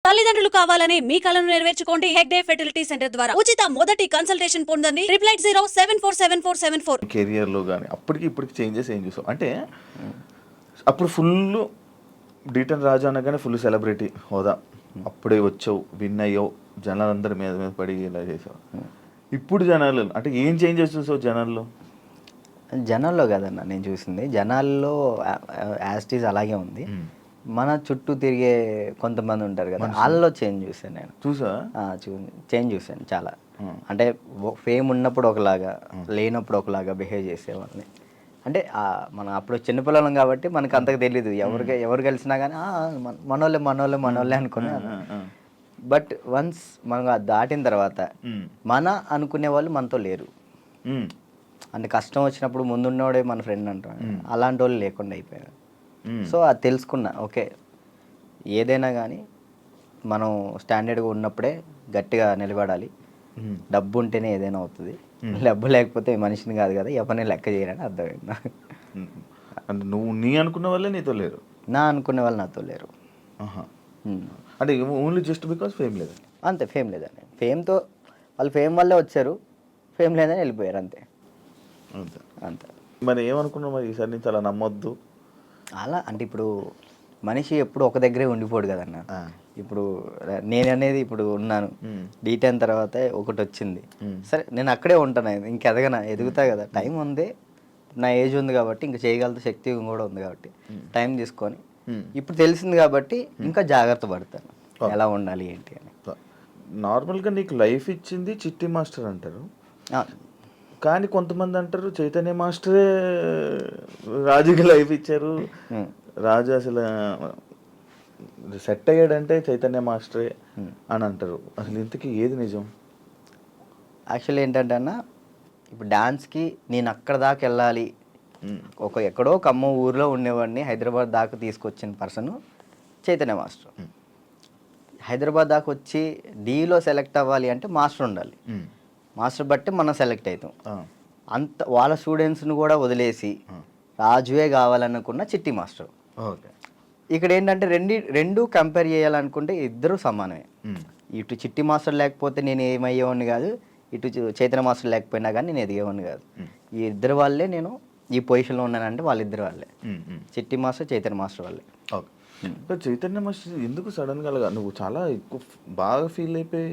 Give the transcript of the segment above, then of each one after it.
తల్లిదండ్రులు కావాలని మీ కలను నెరవేర్చుకోండి. హెగ్డే ఫెర్టిలిటీ సెంటర్ ద్వారా ఉచిత మొదటి కన్సల్టేషన్ పొందండి. 8807447474. కెరియర్లో కానీ అప్పటికి ఇప్పటికి చేంజెస్ ఏం చూసావు అంటే అప్పుడు ఫుల్ డీటెన్ రాజు అనగానే ఫుల్ సెలబ్రిటీ హోదా, అప్పుడే వచ్చావు, విన్ అయ్యావు, జనాలందరి మీద మీద పడి ఇలా చేసావు. ఇప్పుడు జనాలు అంటే ఏం చేంజెస్ చూసావు జనాల్లో కదన్న నేను చూసింది, జనాల్లో యాస్టీస్ అలాగే ఉంది. మన చుట్టూ తిరిగే కొంతమంది ఉంటారు కదా, వాళ్ళలో చేంజ్ చూసాను నేను. చేంజ్ చూసాను చాలా. అంటే ఫేమ్ ఉన్నప్పుడు ఒకలాగా, లేనప్పుడు ఒకలాగా బిహేవ్ చేసేవాళ్ళని. అంటే మనం అప్పుడు చిన్నపిల్లలం కాబట్టి మనకు అంతకు తెలీదు, ఎవరు కలిసినా కానీ మనోళ్ళే అనుకున్నాను. బట్ వన్స్ మనం దాటిన తర్వాత మన అనుకునే వాళ్ళు మనతో లేరు. అంటే కష్టం వచ్చినప్పుడు ముందున్నవాడే మన ఫ్రెండ్ అంటాం, అలాంటి వాళ్ళు లేకుండా అయిపోయారు. సో అది తెలుసుకున్నా, ఓకే ఏదైనా కానీ మనం స్టాండర్డ్గా ఉన్నప్పుడే గట్టిగా నిలబడాలి. డబ్బు ఉంటేనే ఏదైనా అవుతుంది, డబ్బు లేకపోతే మనిషిని కాదు కదా, ఎవరిని లెక్క చేయరని అర్థమైంది. అంటే నువ్వు అనుకున్న వాళ్ళే నీతో లేరు, నా అనుకునే వాళ్ళు నాతో లేరు. అంటే ఓన్లీ జస్ట్ బికాస్ ఫేమ్ లేదు, అంతే. ఫేమ్ లేదని, ఫేమ్తో వాళ్ళు ఫేమ్ వల్లే వచ్చారు, ఫేమ్ లేదని వెళ్ళిపోయారు, అంతే అంతే. మరి ఏమనుకున్నావు మరి ఈసారి నుంచి అలా నమ్మొద్దు అలా? అంటే ఇప్పుడు మనిషి ఎప్పుడు ఒక దగ్గరే ఉండిపోడు కదన్న. ఇప్పుడు నేను అనేది ఇప్పుడు ఉన్నాను, D10 తర్వాత ఒకటి వచ్చింది, సరే నేను అక్కడే ఉంటాను, ఇంక ఎదుగుతా కదా, టైం ఉంది, నా ఏజ్ ఉంది కాబట్టి, ఇంకా చేయగల శక్తి కూడా ఉంది కాబట్టి టైం తీసుకొని ఇప్పుడు తెలిసింది కాబట్టి ఇంకా జాగ్రత్త పడతాను ఎలా ఉండాలి ఏంటి అని. నార్మల్గా నీకు లైఫ్ ఇచ్చింది చిట్టి మాస్టర్ అంటారు, కానీ కొంతమంది అంటారు చైతన్య మాస్టరే రాజుకి లైఫ్ ఇచ్చారు, రాజు అసలు సెట్ అయ్యాడంటే చైతన్య మాస్టరే అని అంటారు. అసలు ఇంతకీ ఏది నిజం? యాక్చువల్లీ ఏంటంటే అన్న, ఇప్పుడు డాన్స్కి నేను అక్కడ దాకా వెళ్ళాలి, ఎక్కడో కమ్మ ఊర్లో ఉండేవాడిని హైదరాబాద్ దాకా తీసుకొచ్చిన పర్సన్ చైతన్య మాస్టర్. హైదరాబాద్ దాకా వచ్చి డీలో సెలెక్ట్ అవ్వాలి అంటే మాస్టర్ ఉండాలి, మాస్టర్ బట్టి మనం సెలెక్ట్ అవుతాం. అంత వాళ్ళ స్టూడెంట్స్ని కూడా వదిలేసి రాజువే కావాలనుకున్న చిట్టి మాస్టర్. ఓకే, ఇక్కడ ఏంటంటే రెండు కంపేర్ చేయాలనుకుంటే ఇద్దరు సమానమే. ఇటు చిట్టి మాస్టర్ లేకపోతే నేను ఏమయ్యేవాడిని కాదు, ఇటు చైతన్య మాస్టర్ లేకపోయినా కానీ నేను ఎదిగేవాడిని కాదు. ఈ ఇద్దరు వాళ్ళే నేను ఈ పొజిషన్లో ఉన్నానంటే వాళ్ళిద్దరు వాళ్ళే, చిట్టి మాస్టర్ చైతన్య మాస్టర్ వాళ్ళే. ఓకే, చైతన్య మాస్టర్ ఎందుకు సడన్గా నువ్వు చాలా ఎక్కువ బాగా ఫీల్ అయిపోయి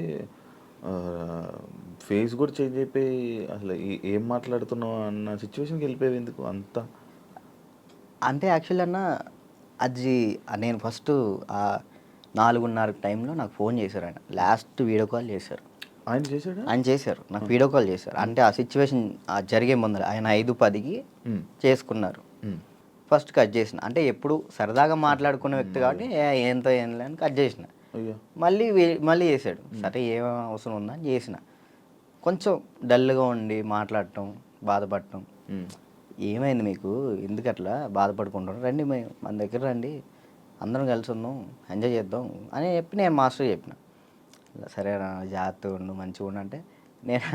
ఫేస్ కూడా చేంజ్ అయిపోయి అసలు ఏం మాట్లాడుతున్నావు అన్న సిచ్యువేషన్కి వెళ్ళిపోయావు ఎందుకు అంతా? అంటే యాక్చువల్లీ అన్న, అది నేను ఫస్ట్ 4:30 టైంలో నాకు ఫోన్ చేశారు ఆయన, లాస్ట్ వీడియో కాల్ చేశారు. ఆయన చేశారు నాకు వీడియో కాల్ చేశారు. అంటే ఆ సిచ్యువేషన్ జరిగే ముందర ఆయన 5:10కి చేసుకున్నారు. ఫస్ట్ కట్ చేసిన, అంటే ఎప్పుడు సరదాగా మాట్లాడుకునే వ్యక్తి కాబట్టి ఏంతో ఏం లేని కట్ చేసిన. మళ్ళీ చేశాడు, సరే ఏం అవసరం ఉందా అని చేసిన. కొంచెం డల్గా ఉండి మాట్లాడటం, బాధపడటం, ఏమైంది మీకు, ఎందుకు అట్లా బాధపడుకుంటారు, రండి మన దగ్గర రండి, అందరం కలిసి ఉందాం, ఎంజాయ్ చేద్దాం అని చెప్పి నేను మాస్టర్ చెప్పిన. సరే జాగ్రత్తగా ఉండు, మంచిగా ఉండు అంటే, నేను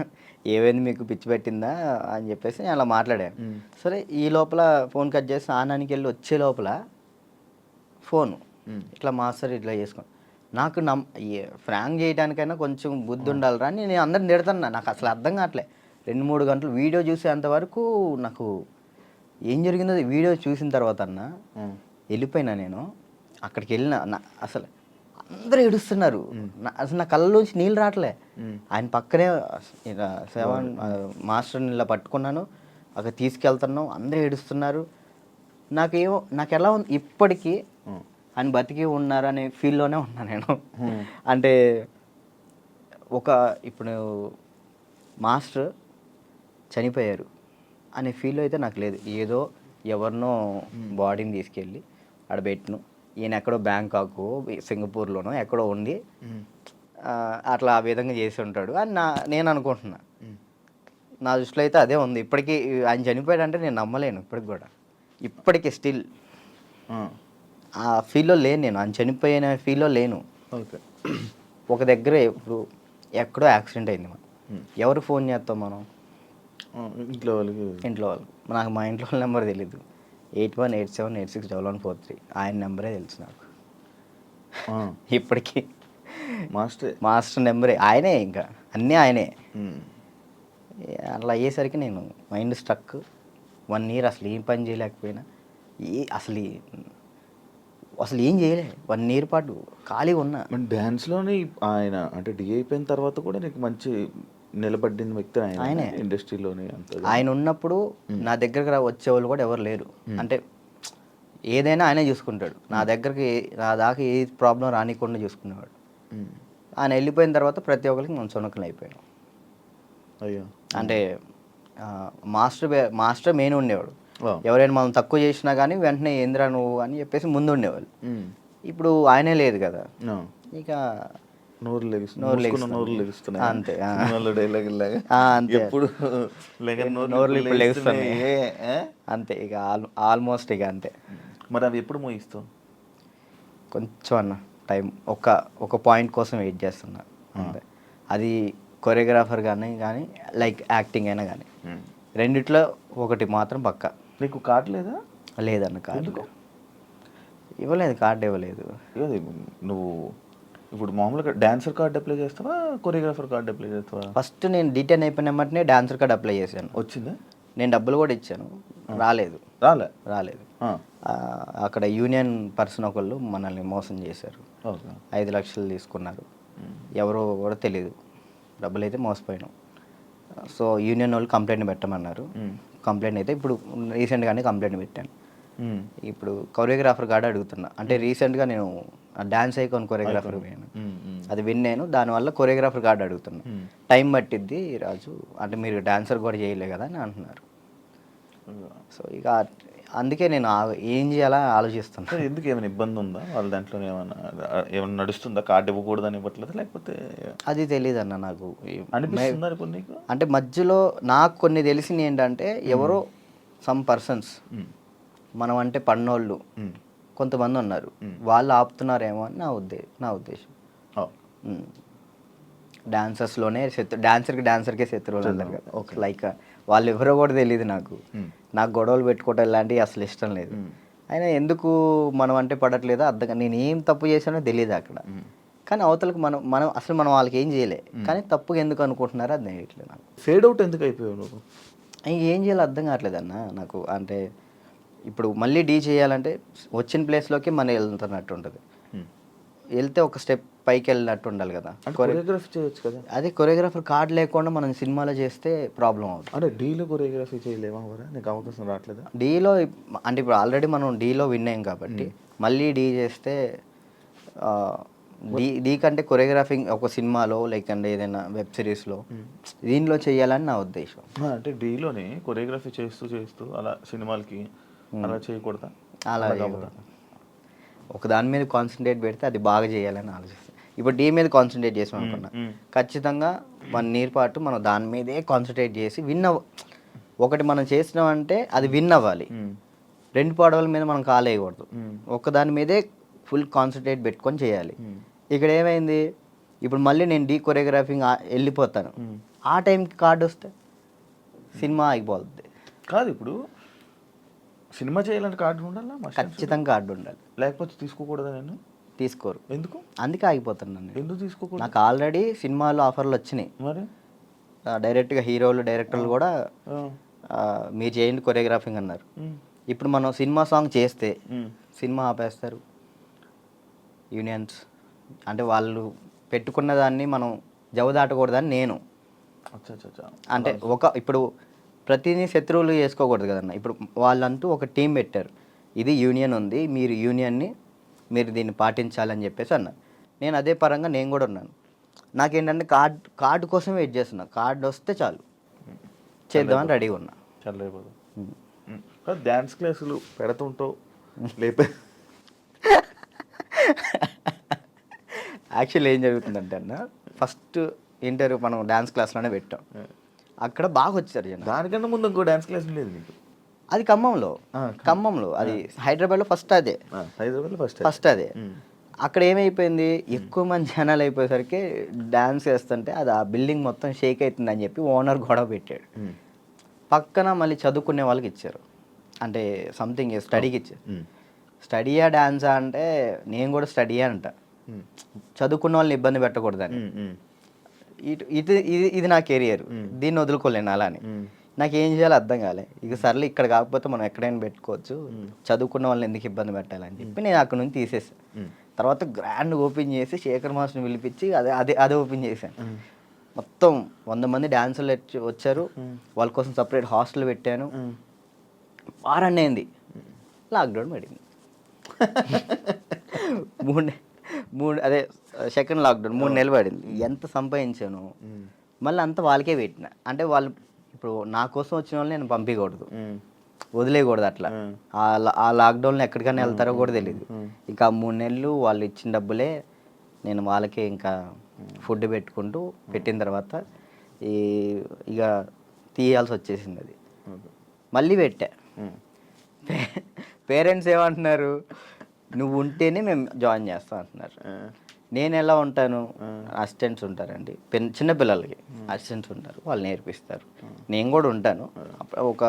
ఏమైంది మీకు పిచ్చి పెట్టిందా అని చెప్పేసి నేను అలా మాట్లాడాను. సరే ఈ లోపల ఫోన్ కట్ చేసి ఆనానికి వెళ్ళి వచ్చే లోపల ఫోను ఇట్లా మాస్టర్ ఇట్లా చేసుకోండి. నాకు ఫ్రాంక్ చేయడానికైనా కొంచెం బుద్ధి ఉండాలిరా అని నేను అందరిని తిడుతున్నా. నాకు అసలు అర్థం కావట్లే, 2-3 గంటలు వీడియో చూసేంతవరకు నాకు ఏం జరిగిందో వీడియో చూసిన తర్వాత అన్న వెళ్ళిపోయినా. నేను అక్కడికి వెళ్ళిన, అసలు అందరూ ఏడుస్తున్నారు, అసలు నా కళ్ళలోంచి నీళ్ళు రావట్లే. ఆయన పక్కనే మాస్టర్ని ఇలా పట్టుకున్నాను, అక్కడ తీసుకెళ్తున్నాం, అందరూ ఏడుస్తున్నారు. నాకు ఎలా ఉంది ఇప్పటికీ, ఆయన బతికి ఉన్నారు అనే ఫీల్లోనే ఉన్నా నేను. అంటే ఇప్పుడు మాస్టర్ చనిపోయారు అనే ఫీల్ అయితే నాకు లేదు. ఏదో ఎవరినో బాడీని తీసుకెళ్ళి ఆడ పెట్టిను, ఈయన ఎక్కడో బ్యాంకాక్ సింగపూర్లోనో ఎక్కడో ఉండి అట్లా ఆ విధంగా చేసి ఉంటాడు అని నేను అనుకుంటున్నా. నా దృష్టిలో అయితే అదే ఉంది. ఇప్పటికీ ఆయన చనిపోయాడంటే నేను నమ్మలేను, ఇప్పటికీ స్టిల్ ఆ ఫీల్లో లేను నేను, ఆయన చనిపోయిన ఫీల్లో లేను. ఓకే, ఒక దగ్గర ఇప్పుడు ఎక్కడో యాక్సిడెంట్ అయింది, ఎవరు ఫోన్ చేస్తాం మనం? ఇంట్లో వాళ్ళు. నాకు మా ఇంట్లో వాళ్ళ నెంబర్ తెలీదు, 8187861143 ఆయన నెంబరే తెలుసు నాకు ఇప్పటికీ. మాస్టర్ నెంబరే ఆయనే, ఇంకా అన్నీ ఆయనే. అట్లా అయ్యేసరికి నేను మైండ్ స్ట్రక్. 1 ఇయర్ అసలు ఏం పని చేయలేకపోయినా, అసలు ఏం చేయలే. 1 ఇయర్ పాటు ఖాళీగా ఉన్నా. డ్యాన్స్లోనే ఆయన అంటే డి అయిపోయిన తర్వాత కూడా నీకు మంచి నిలబడిన వ్యక్తి ఆయనే ఇండస్ట్రీలోనే. అంత ఆయన ఉన్నప్పుడు నా దగ్గరకు వచ్చేవాళ్ళు కూడా ఎవరు లేరు. అంటే ఏదైనా ఆయనే చూసుకుంటాడు. నా దాకా ఏ ప్రాబ్లం రానికుండా చూసుకునేవాడు. ఆయన వెళ్ళిపోయిన తర్వాత ప్రతి ఒక్కరికి మనం చునకలు అయిపోయాం. అయ్యో, అంటే మాస్టర్ మెయిన్ ఉండేవాడు. ఎవరైనా మనం తక్కువ చేసినా కానీ వెంటనే ఏంద్రా నువ్వు అని చెప్పేసి ముందు ఉండేవాళ్ళు. ఇప్పుడు ఆయనే లేదు కదా, ఇక నోరు లెగుస్తున్నాయి అంతే. ఎప్పుడు అంతే ఇక ఆల్మోస్ట్ ఇక అంతే. మరి అవి ఎప్పుడు మోయిస్తావు? కొంచెం అన్న టైం, ఒక పాయింట్ కోసం వెయిట్ చేస్తున్నా అంతే. అది కొరియోగ్రాఫర్ కానీ లైక్ యాక్టింగ్ అయినా కానీ రెండిట్లో ఒకటి మాత్రం పక్కా. నీకు కార్డు లేదా? లేదన్న, కార్డు ఇవ్వలేదు. కార్డు ఇవ్వలేదు. నువ్వు ఇప్పుడు మామూలుగా డాన్సర్ కార్డు అప్లై చేస్తావా, కొరియోగ్రాఫర్ కార్డు అప్లై చేస్తావా? ఫస్ట్ నేను D10 అయిపోయిన వెంటనే డాన్సర్ కార్డు అప్లై చేశాను. వచ్చిందా? నేను డబ్బులు కూడా ఇచ్చాను, రాలేదు. అక్కడ యూనియన్ పర్సన్ ఒకళ్ళు మనల్ని మోసం చేశారు. 5 లక్షలు తీసుకున్నారు. ఎవరో కూడా తెలియదు. డబ్బులు అయితే మోసపోయినాం. సో యూనియన్ వాళ్ళు కంప్లైంట్ పెట్టమన్నారు. కంప్లైంట్ అయితే ఇప్పుడు రీసెంట్గానే కంప్లైంట్ పెట్టాను. ఇప్పుడు కొరియోగ్రాఫర్ కార్డు అడుగుతున్నా. అంటే రీసెంట్గా నేను డాన్స్ ఐకాన్ కొరియోగ్రాఫర్ పోయాను, అది విన్నాను. దానివల్ల కొరియోగ్రాఫర్ కార్డు అడుగుతున్నా. టైం పట్టిద్ది రాజు, అంటే మీరు డాన్సర్ కూడా చేయలే కదా అని అంటున్నారు. సో ఇక అందుకే నేను ఏం చేయాలా ఆలోచిస్తాను. ఎందుకు ఏమైనా ఇబ్బంది ఉందా వాళ్ళ దాంట్లో? ఏమైనా నడుస్తుందా? కార్డు ఇవ్వకూడదని ఇవ్వట్లేదు లేకపోతే? అది తెలియదు అన్న నాకు. అనిపిస్తుంది అంటే మధ్యలో నాకు కొన్ని తెలిసింది ఏంటంటే, ఎవరో సమ్ పర్సన్స్ మనం అంటే పన్నోళ్ళు కొంతమంది ఉన్నారు, వాళ్ళు ఆపుతున్నారేమో అని నా ఉద్దేశం. డాన్సర్స్లోనే డాన్సర్కే శత్రువులు అన్నారు కదా. లైక్ వాళ్ళు ఎవరో కూడా తెలియదు నాకు గొడవలు పెట్టుకోవటం ఇలాంటివి అసలు ఇష్టం లేదు. అయినా ఎందుకు మనం అంటే పడట్లేదో అర్థం. నేను ఏం తప్పు చేశానో తెలియదు అక్కడ. కానీ అవతలకు మనం అసలు మనం వాళ్ళకి ఏం చేయలే, కానీ తప్పుగా ఎందుకు అనుకుంటున్నారో అది తెలియట్లేదు నాకు. ఫేడ్ అవుట్ ఎందుకు అయిపోయావు నువ్వు? ఏం చేయాలో అర్థం కావట్లేదు అన్న నాకు. అంటే ఇప్పుడు మళ్ళీ డీ చేయాలంటే వచ్చిన ప్లేస్లోకి మనం వెళ్తున్నట్టు ఉంటుంది. వెళ్తే ఒక స్టెప్ పైకి వెళ్ళినట్టు ఉండాలి కదా. కొరియోగ్రఫీ చేయొచ్చు కదా. అదే కొరియోగ్రాఫర్ కార్డు లేకుండా మనం సినిమాలో చేస్తే ప్రాబ్లం అవుతుంది. అంటే డీలో కొరియోగ్రఫీ చేయలేమా? నీకు అవకాశం రావట్లేదా డీలో? అంటే ఇప్పుడు ఆల్రెడీ మనం డీలో విన్ అయ్యాం కాబట్టి మళ్ళీ డీ చేస్తే డీ కంటే కొరియోగ్రాఫింగ్ ఒక సినిమాలో లైక్ అంటే ఏదైనా వెబ్ సిరీస్లో దీనిలో చేయాలని నా ఉద్దేశం. అంటే డీలోనే కొరియోగ్రఫీ చేస్తూ అలా సినిమాలకి అలా చేయకూడదా? అలా ఒక దాని మీద కాన్సన్ట్రేట్ పెడితే అది బాగా చేయాలని ఆలోచిస్తాను. ఇప్పుడు డీ మీద కాన్సన్ట్రేట్ చేసాం అనుకున్నా, ఖచ్చితంగా 1 ఇయర్ పాటు మనం దాని మీదే కాన్సన్ట్రేట్ చేసి ఒకటి మనం చేసినామంటే అది విన్ అవ్వాలి. 2 పడవల మీద మనం కాలేయకూడదు. ఒక దాని మీదే ఫుల్ కాన్సన్ట్రేట్ పెట్టుకొని చేయాలి. ఇక్కడ ఏమైంది, ఇప్పుడు మళ్ళీ నేను డీ కొరియోగ్రాఫింగ్ వెళ్ళిపోతాను, ఆ టైంకి కార్డు వస్తే సినిమా ఆగిపోతుంది. కాదు, ఇప్పుడు సినిమా చేయాలంటే కార్డు ఉండాలా? ఖచ్చితంగా కార్డు ఉండాలి, లేకపోతే తీసుకోకూడదా? నేను తీసుకోరు. ఎందుకు? అందుకే ఆగిపోతున్నాను. ఎందుకు తీసుకోకూడదు? నాకు ఆల్రెడీ సినిమాలో ఆఫర్లు వచ్చినాయి. మరి డైరెక్ట్గా హీరోలు డైరెక్టర్లు కూడా మీరు చేయండి కొరియోగ్రాఫింగ్ అన్నారు. ఇప్పుడు మనం సినిమా సాంగ్ చేస్తే సినిమా ఆపేస్తారు యూనియన్స్. అంటే వాళ్ళు పెట్టుకున్న దాన్ని మనం జవదాటకూడదని నేను. అంటే ఇప్పుడు ప్రతిదీ శత్రువులు చేసుకోకూడదు కదన్న. ఇప్పుడు వాళ్ళంటూ ఒక టీం పెట్టారు, ఇది యూనియన్ ఉంది, మీరు దీన్ని పాటించాలని చెప్పేసి అన్నారు. నేను అదే పరంగా నేను కూడా ఉన్నాను. నాకేంటంటే కార్డు కోసం వెయిట్ చేస్తున్నా. కార్డు వస్తే చాలు చేద్దామని రెడీగా ఉన్నా. చాలా డ్యాన్స్ క్లాసులు పెడుతుంటావు లేపే. యాక్చువల్లీ ఏం జరుగుతుందంటే అన్న, ఫస్ట్ ఇంటర్వ్యూ మనం డ్యాన్స్ క్లాస్లోనే పెట్టాం. అక్కడ బాగా వచ్చారు జనం. దానికన్నా ముందు ఇంకో డ్యాన్స్ క్లాస్ లేదు నీకు? అది ఖమ్మంలో అది హైదరాబాద్లో ఫస్ట్ అదే. హైదరాబాద్లో ఫస్ట్ అదే. అక్కడ ఏమైపోయింది, ఎక్కువ మంది జనాలు అయిపోయేసరికి డ్యాన్స్ వేస్తుంటే అది ఆ బిల్డింగ్ మొత్తం షేక్ అవుతుందని చెప్పి ఓనర్ గొడవ పెట్టాడు. పక్కన మళ్ళీ చదువుకునే వాళ్ళకి ఇచ్చారు, అంటే సంథింగ్ స్టడీకి ఇచ్చారు. స్టడీయా డాన్సా అంటే నేను కూడా స్టడీయా అంట. చదువుకున్న వాళ్ళని ఇబ్బంది పెట్టకూడదని. ఇది నా కెరియర్, దీన్ని వదులుకోలేను అలానే. నాకు ఏం చేయాలో అర్థం కాలే. ఇక సర్లే ఇక్కడ కాకపోతే మనం ఎక్కడైనా పెట్టుకోవచ్చు, చదువుకున్న వాళ్ళని ఎందుకు ఇబ్బంది పెట్టాలని చెప్పి నేను అక్కడ నుంచి తీసేసాను. తర్వాత గ్రాండ్ ఓపెన్ చేసి శేఖర్ మాస్టర్ని పిలిపించి అదే ఓపెన్ చేశాను. మొత్తం 100 మంది డాన్సర్లు వచ్చారు, వాళ్ళ కోసం సపరేట్ హాస్టల్ పెట్టాను. వారాన్ని అయింది, లాక్డౌన్ పడింది. అదే సెకండ్ లాక్డౌన్ 3 నెలలు పడింది. ఎంత సంపాదించాను మళ్ళీ అంతా వాళ్ళకే పెట్టిన. అంటే వాళ్ళు ఇప్పుడు నా కోసం వచ్చిన వాళ్ళని నేను పంపించకూడదు, వదిలేయకూడదు. అట్లా ఆ లాక్డౌన్లో ఎక్కడికైనా వెళ్తారో కూడా తెలియదు. ఇంకా 3 నెలలు వాళ్ళు ఇచ్చిన డబ్బులే నేను వాళ్ళకే ఇంకా ఫుడ్ పెట్టుకుంటూ పెట్టిన తర్వాత ఇక తీయాల్సి వచ్చేసింది. అది మళ్ళీ పెట్టా. పేరెంట్స్ ఏమంటున్నారు, నువ్వు ఉంటేనే మేము జాయిన్ చేస్తాం అంటున్నారు. నేను ఎలా ఉంటాను, అసిస్టెంట్స్ ఉంటారండి, చిన్నపిల్లలకి అసిస్టెంట్స్ ఉంటారు, వాళ్ళు నేర్పిస్తారు. నేను కూడా ఉంటాను. ఒక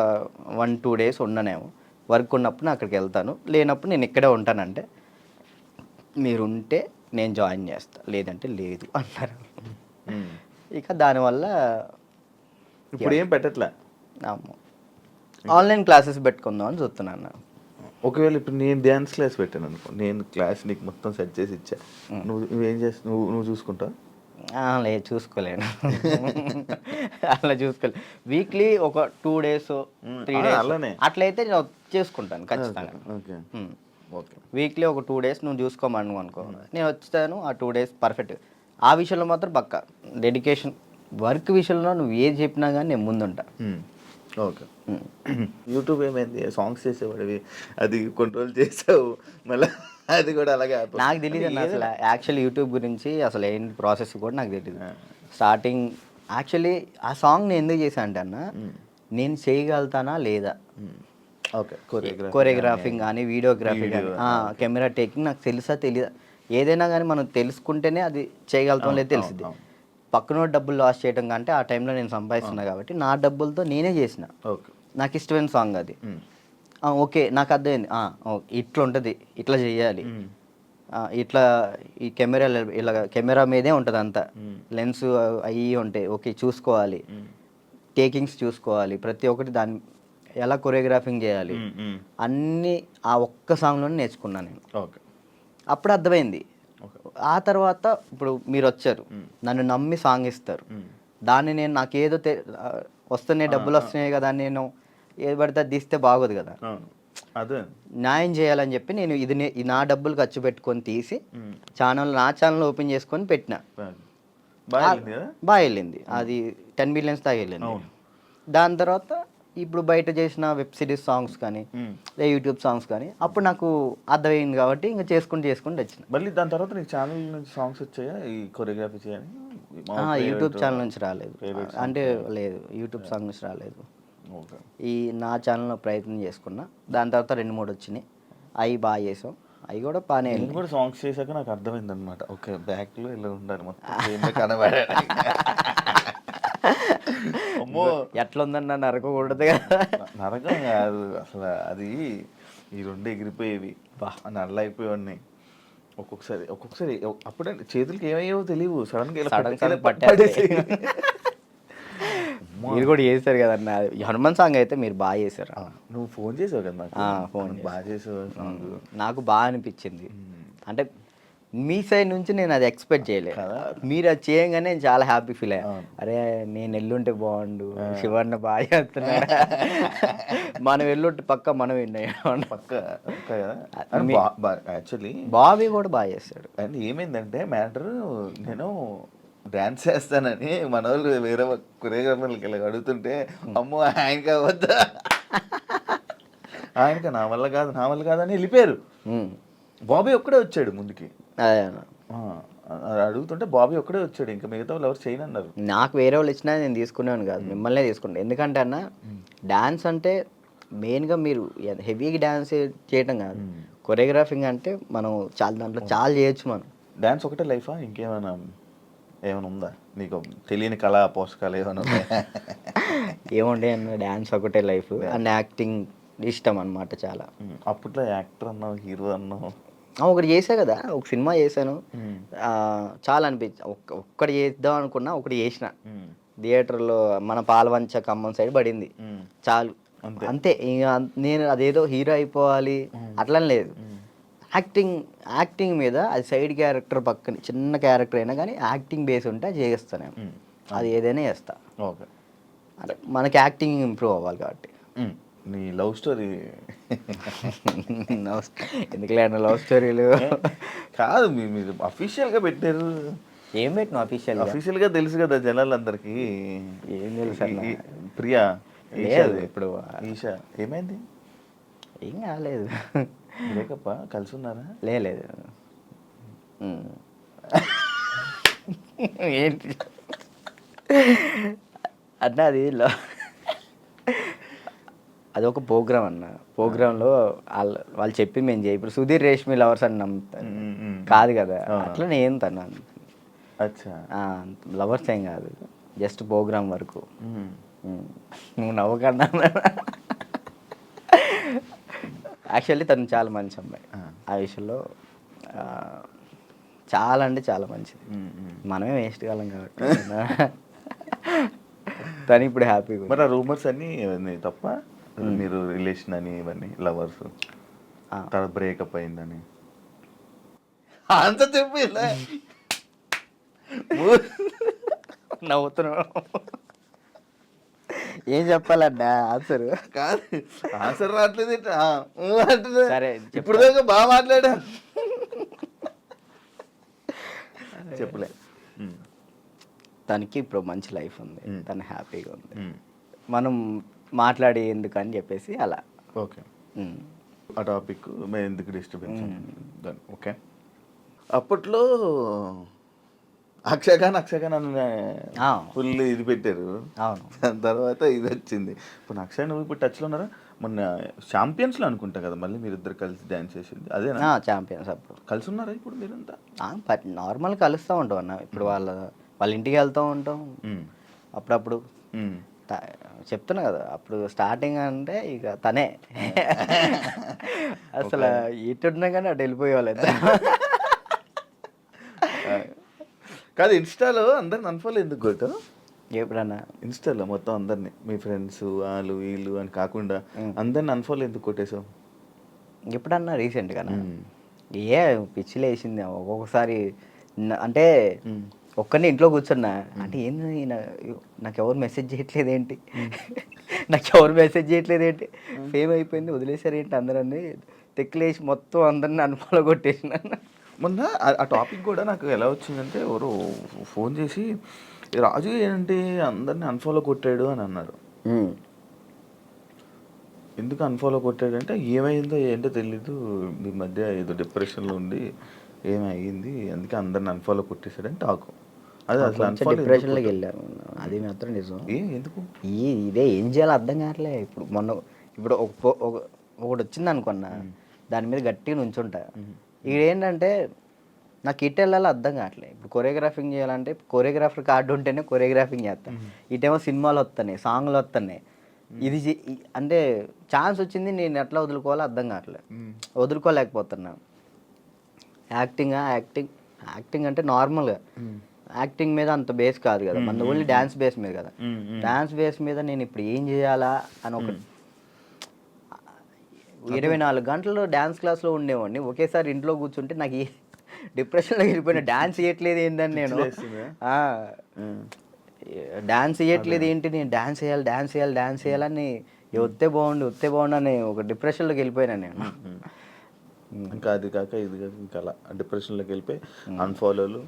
1-2 డేస్ ఉండనేమో, వర్క్ ఉన్నప్పుడు నేను అక్కడికి వెళ్తాను, లేనప్పుడు నేను ఇక్కడే ఉంటానంటే మీరు ఉంటే నేను జాయిన్ చేస్తా, లేదంటే లేదు అన్నారు. ఇక దానివల్ల ఇప్పుడు ఏం పెట్టట్లే, ఆన్లైన్ క్లాసెస్ పెట్టుకుందాం అని చూస్తున్నాను. ఒకవేళ ఇప్పుడు నేను డ్యాన్స్ క్లాస్ పెట్టాను అనుకో, నేను క్లాస్ నీకు మొత్తం సెట్ చేసి ఇచ్చా, నువ్వేం చేస్తావు, నువ్వు చూసుకుంటావు? లేదు, చూసుకోలేను. అలా చూసుకోలేదు. వీక్లీ ఒక 2 days 3 days అలానే అట్లయితే నేను చేసుకుంటాను ఖచ్చితంగా. ఓకే, వీక్లీ ఒక 2 days నువ్వు చూసుకోమను అనుకో, నేను వచ్చాను ఆ 2 days పర్ఫెక్ట్. ఆ విషయంలో మాత్రం పక్కా డెడికేషన్. వర్క్ విషయంలో నువ్వు ఏది చెప్పినా కానీ నేను ముందుంటా. ఓకే. యూట్యూబ్ ఏమైంది, సాంగ్స్ చేసేవాడివి, అది కంట్రోల్ చేసావు మళ్ళీ అది కూడా అలాగే. నాకు తెలియదు అన్న అసలు యాక్చువల్లీ యూట్యూబ్ గురించి అసలు ఏంటి ప్రాసెస్ కూడా నాకు తెలియదు. స్టార్టింగ్ యాక్చువల్లీ ఆ సాంగ్ నేను ఎందుకు చేశాను అంటే అన్న, నేను చేయగలుగుతానా లేదా, ఓకే, కొరియోగ్రాఫింగ్ కానీ వీడియోగ్రఫీ కానీ కెమెరా టేకింగ్ నాకు తెలుసా తెలియదా, ఏదైనా కానీ మనం తెలుసుకుంటేనే అది చేయగలుగుతాం లేదు తెలిసింది. పక్కన డబ్బులు లాస్ చేయడం కంటే ఆ టైంలో నేను సంపాదిస్తున్నా కాబట్టి నా డబ్బులతో నేనే చేసిన. నాకు ఇష్టమైన సాంగ్ అది. ఓకే, నాకు అర్థమైంది, ఇట్లా ఉంటుంది, ఇట్లా చేయాలి, ఇట్లా ఈ కెమెరా మీదే ఉంటుంది అంతా, లెన్స్ అవి ఉంటాయి, ఓకే చూసుకోవాలి, టేకింగ్స్ చూసుకోవాలి, ప్రతి ఒక్కటి దాన్ని ఎలా కొరియోగ్రాఫింగ్ చేయాలి అన్నీ ఆ ఒక్క సాంగ్లోనే నేర్చుకున్నాను నేను. ఓకే, అప్పుడు అర్థమైంది. ఆ తర్వాత ఇప్పుడు మీరు వచ్చారు, నన్ను నమ్మి సాంగ్ ఇస్తారు, దాన్ని నేను నాకేదో వస్తున్నాయి డబ్బులు వస్తున్నాయి కదా, నేను ఏది పడితే అది తీస్తే బాగోదు కదా, అదే న్యాయం చేయాలని చెప్పి నేను ఇది నా డబ్బులు ఖర్చు పెట్టుకొని తీసి నా ఛానల్ ఓపెన్ చేసుకొని పెట్టిన. బాగా వెళ్ళింది, అది 10 million దాకా వెళ్ళింది. దాని తర్వాత ఇప్పుడు బయట చేసిన వెబ్ సిరీస్ సాంగ్స్ కానీ యూట్యూబ్ సాంగ్స్ కానీ అప్పుడు నాకు అర్థమైంది కాబట్టి ఇంకా చేసుకుంటూ వచ్చిన. మళ్ళీ దాని తర్వాత నీకు ఛానల్ నుంచి సాంగ్స్ వచ్చాయా ఈ కొరియోగ్రఫీ చేయాలి? యూట్యూబ్ ఛానల్ నుంచి రాలేదు, అంటే లేదు, యూట్యూబ్ సాంగ్ నుంచి రాలేదు. ఈ నా ఛానల్లో ప్రయత్నం చేసుకున్నా, దాని తర్వాత 2-3 వచ్చినాయి, అవి బాగా చేసాం, అవి కూడా బాగానే. నేను కూడా సాంగ్స్ చేశాక నాకు అర్థమైంది అనమాట, ఓకే బ్యాక్లో ఇలా ఉండాలి మొత్తం కనబడే. అమ్మో ఎట్లా ఉందన్న, నరకకూడదు కదా. నరకం కాదు అసలు, అది ఈ 2 ఎగిరిపోయేవి, నల్ల అయిపోయేవాడిని. ఒక్కొక్కసారి అప్పుడే చేతులకి ఏమయ్యావో తెలియవు, సడన్గా పట్టేసి. మీరు కూడా చేశారు కదన్న హనుమాన్ సాంగ్, అయితే మీరు బాగా చేశారు. నువ్వు ఫోన్ చేసావు కదా నాకు, ఫోన్ బాగా చేసావు, నాకు బాగా అనిపించింది. అంటే మీ సైడ్ నుంచి నేను అది ఎక్స్పెక్ట్ చేయలేదు, మీరు అది చేయగానే నేను చాలా హ్యాపీ ఫీల్ అయ్యా. అరే నేను ఎల్లుంటే బాగుండు, శివన్న బాగా చేస్తున్నాడు, మనం ఎల్లుంటే పక్క మనం యాక్చువల్లీ బాబీ కూడా బాగా చేస్తాడు. అండ్ ఏమైందంటే మ్యాటర్, నేను డాన్స్ చేస్తానని మన వాళ్ళు వేరే కొరియోగ్రాఫర్లకి ఇలా అడుగుతుంటే, అమ్మో ఆయనకా వద్దా, ఆయనకా నా వల్ల కాదని వెళ్ళిపోయారు. బాబీ ఒక్కడే వచ్చాడు ముందుకి, అడుగుతుంటే బాబీ ఒక్కడే వచ్చాడు, ఇంకా మిగతా వాళ్ళు ఎవరు చేయనన్నారు. నాకు వేరే వాళ్ళు ఇచ్చినా నేను తీసుకునేవాను కాదు, మిమ్మల్నే తీసుకుంటాను. ఎందుకంటే అన్న డాన్స్ అంటే మెయిన్గా మీరు హెవీగా డాన్స్ చేయటం కాదు, కొరియోగ్రాఫింగ్ అంటే మనం దాంట్లో చాలా చేయొచ్చు. మనం డాన్స్ ఒకటే లైఫా, ఇంకేమైనా ఉందా నీకు తెలియని కళా పోషకాలు ఏమైనా ఉన్నాయా? ఏముండే అన్న, డాన్స్ ఒకటే లైఫ్ అండ్ యాక్టింగ్ ఇష్టం అనమాట చాలా. అప్పట్లో యాక్టర్ అన్నావు, హీరో అన్నావు, ఒకటి చేసా కదా, ఒక సినిమా చేశాను. చాలా అనిపించి ఒక్కటి చేద్దాం అనుకున్నా, ఒకటి చేసిన థియేటర్లో మన పాలవంచ ఖమ్మం సైడ్ పడింది. చాలు అంతే. ఇక నేను అదేదో హీరో అయిపోవాలి అట్లా లేదు. యాక్టింగ్ మీద అది సైడ్ క్యారెక్టర్ పక్కన చిన్న క్యారెక్టర్ అయినా కానీ యాక్టింగ్ బేస్ ఉంటే అది చేస్తాను నేను. అది ఏదైనా చేస్తా. ఓకే, అంటే మనకి యాక్టింగ్ ఇంప్రూవ్ అవ్వాలి కాబట్టి. నీ లవ్ స్టోరీ ఎందుకులే అన్న లవ్ స్టోరీలు కాదు, మీరు అఫీషియల్గా పెట్టారు. ఏం పెట్టిన అఫీషియల్గా తెలుసు కదా జనాలందరికీ. ఏం తెలుసు అన్న? ప్రియా లేదు ఇప్పుడు ఈషా ఏమైంది? ఏం కాలేదు. బ్రేకప్ కలిసి ఉన్నారా? లేదు. ఏంటి అన్న అది అదొక ప్రోగ్రామ్ అన్న. ప్రోగ్రాంలో వాళ్ళు చెప్పి మేము చేయి. ఇప్పుడు సుధీర్ రేష్మి లవర్స్ అని నమ్ముతాను కాదు కదా, అట్లా నేను తను అచ్చా లవర్స్ ఏం కాదు, జస్ట్ ప్రోగ్రామ్ వరకు. నువ్వు నవ్వకన్నా. యాక్చువల్లీ తను చాలా మంచి అమ్మాయి. ఆ విషయంలో చాలా అంటే చాలా మంచిది. మనమే వేస్ట్ కాలం కాబట్టి తను ఇప్పుడు హ్యాపీగా. మరి ఆ రూమర్స్ అన్నీ తప్ప? మీరు రిలేషన్ అని ఇవన్నీ లవర్స్ తర్వాత బ్రేకప్ అయిందని అంత చెప్పి నవ్వుతున్నావు. ఏం చెప్పాలన్నా ఆన్సర్? కాదు, ఆన్సర్ రావట్లేదు. సరే ఇప్పుడు దాకా బాగా మాట్లాడా. చెప్పలే. తనకి ఇప్పుడు మంచి లైఫ్ ఉంది, తను హ్యాపీగా ఉంది. మనం మాట్లాడి ఎందుకని చెప్పేసి అలా. ఓకే, ఆ టాపిక్ మేము ఎందుకు డిస్టర్బెన్స్. ఓకే, అప్పట్లో అక్షయఖాన్ ఫుల్ ఇది పెట్టారు. అవును, దాని తర్వాత ఇది వచ్చింది. ఇప్పుడు అక్షయ్ నువ్వు ఇప్పుడు టచ్లో ఉన్నారా? మొన్న ఛాంపియన్స్లో అనుకుంటా కదా మళ్ళీ మీరిద్దరు కలిసి డ్యాన్స్ చేసింది అదేనా? ఛాంపియన్స్ అప్పుడు కలిసి ఉన్నారా ఇప్పుడు మీరంతా? నార్మల్ కలుస్తూ ఉంటాం అన్న. ఇప్పుడు వాళ్ళ ఇంటికి వెళ్తూ ఉంటాం అప్పుడప్పుడు. చెప్తున్నా కదా, అప్పుడు స్టార్టింగ్ అంటే ఇక తనే అసలు ఇటున్నా కానీ అటు వెళ్ళిపోయేవాళ్ళు. కాదు, ఇన్స్టాలో అందరిని అన్ఫాలో ఎందుకు కొట్టు? ఎప్పుడన్నా ఇన్స్టాలో మొత్తం అందరినీ మీ ఫ్రెండ్స్ వాళ్ళు వీళ్ళు అని కాకుండా అందరిని అన్ఫాలో ఎందుకు కొట్టేసావు? ఎప్పుడన్నా రీసెంట్గానా? ఏ పిచ్చిలు వేసింది ఒక్కొక్కసారి. అంటే ఒక్కరిని ఇంట్లో కూర్చున్నా అంటే ఏంది నాకు ఎవరు మెసేజ్ చేయట్లేదు ఏంటి, ఫేమ్ అయిపోయింది వదిలేసారు ఏంటి అందరని తెక్కులేసి మొత్తం అందరిని అన్ఫాలో కొట్టేసిన. మొన్న ఆ టాపిక్ కూడా నాకు ఎలా వచ్చిందంటే ఎవరో ఫోన్ చేసి రాజు ఏంటి అందరిని అన్ఫాలో కొట్టాడు అని అన్నారు. ఎందుకు అన్ఫాలో కొట్టాడంటే ఏమైందో ఏంటో తెలీదు, మీ మధ్య ఏదో డిప్రెషన్లో ఉండి ఏమైంది అందుకే అందరిని అన్ఫాలో కొట్టేశాడని టాకు. అదే అసలు డిప్రెషన్లోకి వెళ్ళాను, అది మాత్రం నిజం. ఎందుకు ఇదే ఏం చేయాలో అర్థం కావట్లే. ఇప్పుడు ఒకటి వచ్చింది అనుకున్నా, దాని మీద గట్టిగా నుంచుంటా. ఇక్కడ ఏంటంటే నాకు ఇటు వెళ్ళాలో అర్థం కావట్లేదు. ఇప్పుడు కొరియోగ్రాఫింగ్ చేయాలంటే కొరియోగ్రాఫర్ కార్డు ఉంటేనే కొరియోగ్రాఫింగ్ చేస్తాను. ఇటేమో సినిమాలు వస్తున్నాయి, సాంగ్లు వస్తున్నాయి. ఇది అంటే ఛాన్స్ వచ్చింది, నేను ఎట్లా వదులుకోవాలో అర్థం కావట్లేదు, వదులుకోలేకపోతున్నా. యాక్టింగ్ అంటే నార్మల్గా యాక్టింగ్ మీద అంత బేస్ కాదు కదా, మన ఓన్లీ డ్యాన్స్ బేస్ మీద కదా. డ్యాన్స్ బేస్ మీద నేను ఇప్పుడు ఏం చేయాలా అని ఒక 24 గంటలు డ్యాన్స్ క్లాస్లో ఉండేవాడిని. ఒకేసారి ఇంట్లో కూర్చుంటే నాకు ఈ డిప్రెషన్లో వెళ్ళిపోయిన. డ్యాన్స్ చేయట్లేదు ఏంటని నేను డ్యాన్స్ చేయట్లేదు ఏంటి, నేను డ్యాన్స్ చేయాలని వస్తే బాగుండు అని ఒక డిప్రెషన్లోకి వెళ్ళిపోయినా నేను. ఇంకా అది కాక ఇది కాక ఇంకా అలా డిప్రెషన్లోకి వెళ్ళిపోయి అన్ఫాలోలు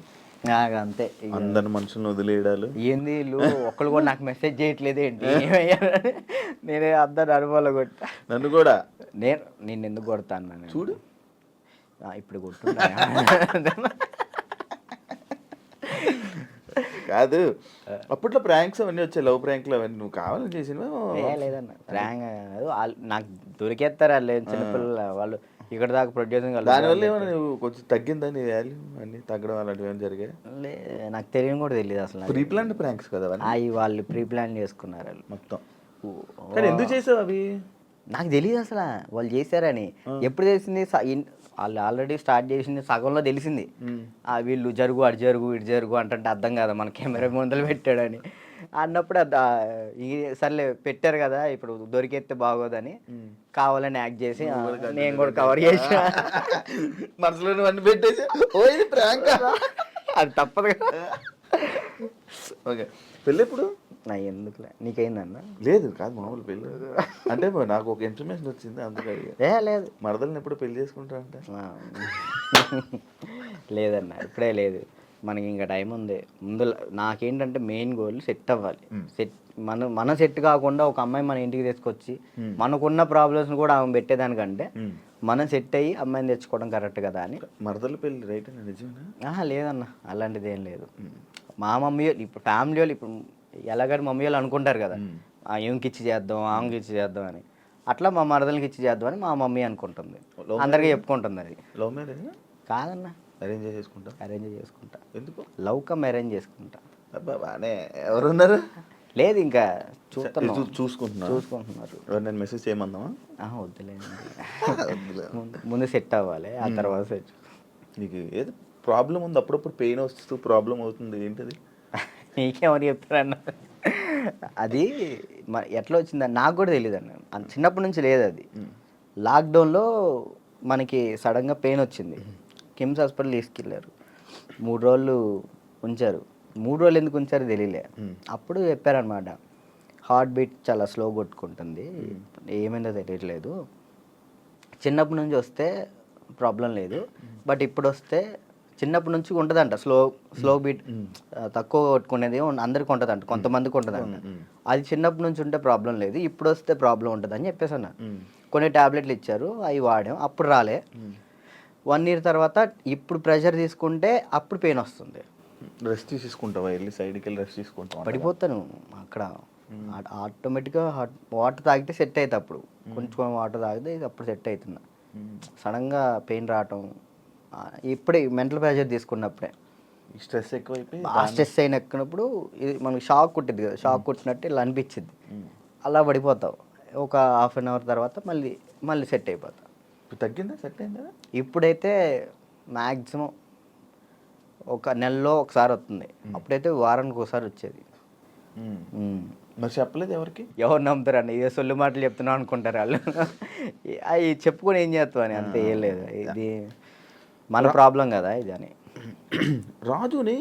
అంతే. అందరి మనుషులను వదిలేయడాలు. ఏంది వీళ్ళు ఒక్కళ్ళు కూడా నాకు మెసేజ్ చేయట్లేదు ఏంటి, నేనే అందరు అనుభవాలు కొట్టా. నన్ను కూడా నేను ఎందుకు కొడతాను చూడు, ఇప్పుడు కొట్టున్నా. కాదు, అప్పట్లో ప్రాంక్స్ అవన్నీ వచ్చాయి, లవ్ ప్రాంక్లు అవన్నీ నువ్వు కావాలని చేసినవా? లేదన్న, ప్రాంక్ నాకు దొరికేస్తారు వాళ్ళు, చిన్నపిల్లలు వాళ్ళు. ఇక్కడ దాకా ప్రొడ్యూసింగ్ దానివల్ల ఏమైనా నువ్వు కొంచెం తగ్గిందా నీ వాల్యూ అన్నీ తగ్గడం అలాంటివి ఏమైనా జరిగాయి? నాకు తెలియని కూడా తెలియదు అసలు. ప్రీ ప్లాన్ ప్రాంక్స్ కదా అవి వాళ్ళు ప్రీ ప్లాన్ చేసుకున్నారు వాళ్ళు మొత్తం. కానీ ఎందుకు చేసావు అవి? నాకు తెలియదు అసలు వాళ్ళు చేశారని. ఎప్పుడు తెలిసింది? వాళ్ళు ఆల్రెడీ స్టార్ట్ చేసింది సగంలో తెలిసింది. వీళ్ళు జరుగు అటు జరుగు ఇటు జరుగు అంటే అర్థం కదా మన కెమెరా ముందలు పెట్టాడని అన్నప్పుడు సర్లే పెట్టారు కదా ఇప్పుడు దొరికెత్తే బాగోదని కావాలని యాక్ట్ చేసి నేను కూడా కవర్ చేసి మనసులో అన్ని పెట్టేసి ఓ ఇది ప్రాంక్ అది తప్పదు కదా. ఓకే, పెళ్ళి ఎప్పుడు? నా ఎందుకులే, నీకైందన్న? లేదు కాదు, మామూలు పెళ్ళి అంటే నాకు ఒక ఇన్ఫర్మేషన్ వచ్చింది అందుకే లేదు మరదల్ని ఎప్పుడు పెళ్లి చేసుకుంటారంట? లేదన్న ఇప్పుడే లేదు, మనకి ఇంకా టైం ఉంది. ముందు నాకేంటంటే మెయిన్ గోల్ సెట్ అవ్వాలి. మనం సెట్ కాకుండా ఒక అమ్మాయి మన ఇంటికి తీసుకొచ్చి మనకున్న ప్రాబ్లమ్స్ కూడా ఆమె పెట్టేదానికంటే మనం సెట్ అయ్యి అమ్మాయిని తెచ్చుకోవడం కరెక్ట్ కదా అని. మరదల పెళ్ళి రైట్ అని నిజమేనా? లేదన్న అలాంటిది ఏం లేదు. మా మమ్మీ ఇప్పుడు ఫ్యామిలీ వాళ్ళు ఇప్పుడు ఎలాగని మమ్మీ వాళ్ళు అనుకుంటారు కదా, ఏమికి ఇచ్చి చేద్దాం ఆమెకి ఇచ్చి చేద్దాం అని. అట్లా మా మరదలకి ఇచ్చి చేద్దామని మా మమ్మీ అనుకుంటుంది, అందరికీ చెప్పుకుంటుంది. అది లవ్ మ్యారేజ్ కాదన్న, అరేంజ్ చేసుకుంటా. అరేంజ్ చేసుకుంటా. ఎందుకు? లవ్ కమ్ అరేంజ్ చేసుకుంటా. అబ్బా బానే, ఎవరున్నారు? లేదు ఇంకా చూస్తున్నారు. నేను మెసేజ్ చేయమందామా? వద్దులే, ముందు సెట్ అవ్వాలి, ఆ తర్వాత సెట్. నీకు ఏదో ప్రాబ్లం ఉంది, అప్పుడప్పుడు పెయిన్ వస్తూ ప్రాబ్లం అవుతుంది, ఏంటది? నీకేమని చెప్తారన్న? అది ఎట్లా వచ్చిందని నాకు కూడా తెలియదు అన్న, చిన్నప్పటి నుంచి లేదు అది. లాక్డౌన్లో మనకి సడన్గా పెయిన్ వచ్చింది, కిమ్స్ హాస్పిటల్ తీసుకెళ్ళారు, 3 రోజులు ఉంచారు. 3 రోజులు ఎందుకు ఉంచారో తెలియలే. అప్పుడు చెప్పారనమాట, హార్ట్ బీట్ చాలా స్లో కొట్టుకుంటుంది, ఏమైందో తెలియట్లేదు, చిన్నప్పటి నుంచి వస్తే ప్రాబ్లం లేదు, బట్ ఇప్పుడు వస్తే చిన్నప్పటి నుంచి ఉంటుందంట స్లో బీట్, తక్కువ కొట్టుకునేది అందరికి ఉంటుందంట, కొంతమందికి ఉంటుందంట. అది చిన్నప్పటి నుంచి ఉంటే ప్రాబ్లం లేదు, ఇప్పుడు వస్తే ప్రాబ్లం ఉంటుంది అని చెప్పేసి అన్న. కొన్ని ట్యాబ్లెట్లు ఇచ్చారు, అవి వాడాం, అప్పుడు రాలే. 1 year తర్వాత ఇప్పుడు ప్రెషర్ తీసుకుంటే అప్పుడు పెయిన్ వస్తుంది. రెస్ట్ తీసుకుంటావా? వెళ్ళి సైడ్కి వెళ్ళి రెస్ట్ తీసుకుంటావా? పడిపోతాను అక్కడ, ఆటోమేటిక్గా వాటర్ తాగితే సెట్ అవుతుంది. అప్పుడు కొంచెం వాటర్ తాగితే అప్పుడు సెట్ అవుతున్నా. సడన్గా పెయిన్ రావటం ఇప్పుడే మెంటల్ ప్రెషర్ తీసుకున్నప్పుడే. స్ట్రెస్ ఎక్కువైపోయి స్ట్రెస్ అయినప్పుడు ఇది మనకి షాక్ కుట్టింది కదా, షాక్ కుట్టినట్టు ఇలా అనిపించింది, అలా పడిపోతావు. ఒక 1/2 hour తర్వాత మళ్ళీ సెట్ అయిపోతావు. తగ్గిందా? సెట్ అయిందా? ఇప్పుడైతే మ్యాక్సిమం ఒక నెలలో ఒకసారి వస్తుంది, అప్పుడైతే వారానికి ఒకసారి వచ్చేది. మరి చెప్పలేదు ఎవరికి? ఎవరు నమ్ముతారండి, ఏ సొల్లు మాటలు చెప్తున్నావు అనుకుంటారు వాళ్ళు. అవి చెప్పుకొని ఏం చేస్తావు అని, అంతే, ఏం లేదు, ఇది మన ప్రాబ్లం కదా ఇది అని. రాజుని